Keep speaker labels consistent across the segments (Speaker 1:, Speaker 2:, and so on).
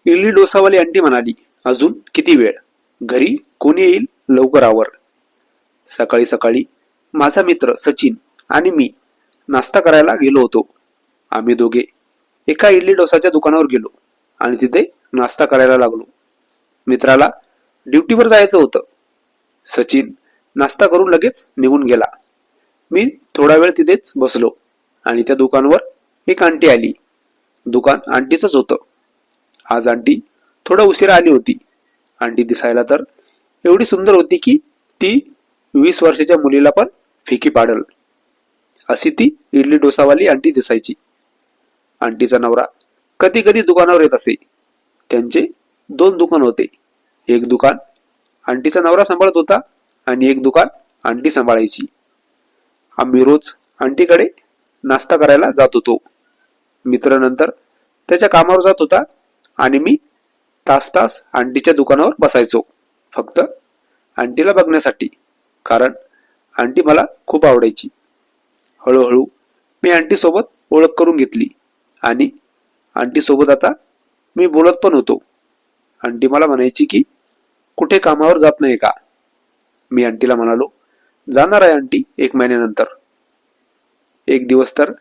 Speaker 1: Idli डोसावाली aunty म्हणाली, अजून किती वेळ? घरी कोणी येईल? लवकर आवर. सकाळी सकाळी माझा मित्र सचिन आणि मी नाश्ता करायला गेलो होतो. आम्ही दोघे एका इडली डोसाच्या दुकानावर गेलो आणि तिथे नाश्ता करायला लागलो. मित्राला ड्युटीवर जायचं होतं. सचिन नाश्ता करून लगेच निघून गेला. मी थोडा वेळ तिथेच बसलो आणि त्या दुकानावर एक आंटी आली. दुकान आंटीचंच होतं. आज आंटी थोडा उशिरा आली होती. आंटी दिसायला तर एवढी सुंदर होती की ती 20 वर्षाच्या मुलीला पण फिकी पाडल अशी ती इडली डोसावाली आंटी दिसायची. आंटीचा नवरा कधी कधी दुकानावर येत असे. त्यांचे 2 दुकान होते. एक दुकान आंटीचा नवरा सांभाळत होता आणि एक दुकान आंटी सांभाळायची. आम्ही रोज आंटीकडे नाश्ता करायला जात होतो. मित्र नंतर त्याच्या कामावर जात होता आणि मी तास तास आंटीच्या दुकानावर बसायचो, फक्त आंटीला बघण्यासाठी, कारण आंटी मला खूप आवडायची. हळूहळू मी आंटी सोबत ओळख करून घेतली आणि आंटी सोबत आता मी बोलत पण होतो. आंटी मला म्हणायची की कुठे कामावर जात नाही का? मी आंटीला म्हणालो, जाणार आहे आंटी 1 महिन्यानंतर. एक दिवस तर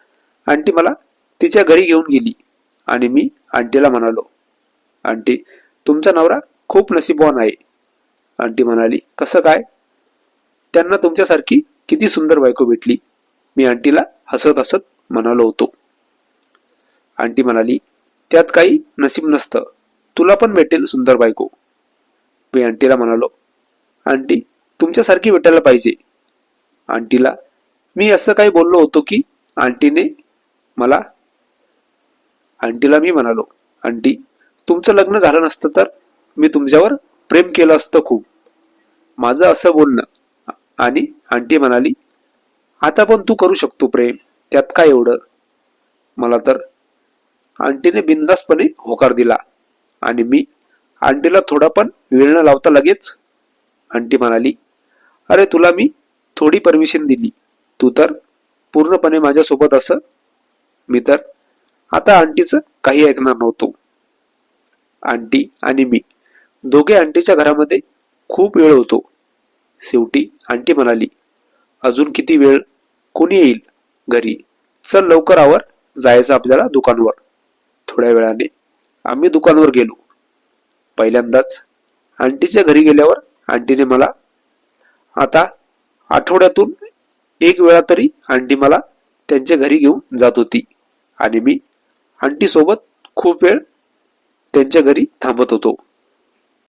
Speaker 1: आंटी मला तिच्या घरी घेऊन गेली आणि मी आंटीला म्हणालो, आंटी तुमचा नवरा खूप नशीबवान आहे. आंटी म्हणाली, कसं काय? त्यांना तुमच्यासारखी किती सुंदर बायको भेटली. मी आंटीला हसत हसत म्हणालो होतो. आंटी म्हणाली, त्यात काही नशीब नसतं, तुला पण भेटेल सुंदर बायको. मी आंटीला म्हणालो, आंटी तुमच्यासारखी भेटायला पाहिजे. आंटीला मी असं काही बोललो होतो की आंटीला मी म्हणालो, आंटी तुमचं लग्न झालं नसतं तर मी तुमच्यावर प्रेम केलं असतं खूप. माझं असं बोलणं आणि आंटी म्हणाली, आता पण तू करू शकतो प्रेम, त्यात काय एवढं? मला तर आंटीने बिनधास्तपणे होकार दिला आणि मी आंटीला थोडा पण वेळ न लावता लगेच आंटी म्हणाली, अरे तुला मी थोडी परमिशन दिली, तू तर पूर्णपणे माझ्यासोबत असं. मी तर आता आंटीचं काही ऐकणार नव्हतो. आंटी आणि मी दोघे आंटीच्या घरामध्ये खूप वेळ होतो. शेवटी आंटी म्हणाली, अजून किती वेळ? कोणी येईल घरी? चल लवकर आवर, जायचं आपल्याला दुकानवर. थोड्या वेळाने आम्ही दुकानवर गेलो. पहिल्यांदाच आंटीच्या घरी गेल्यावर आंटीने मला, आता आठवड्यातून 1 वेळा तरी आंटी मला त्यांच्या घरी घेऊन जात होती आणि मी आंटी सोबत खूप वेळ त्यांच्या घरी थांबत होतो.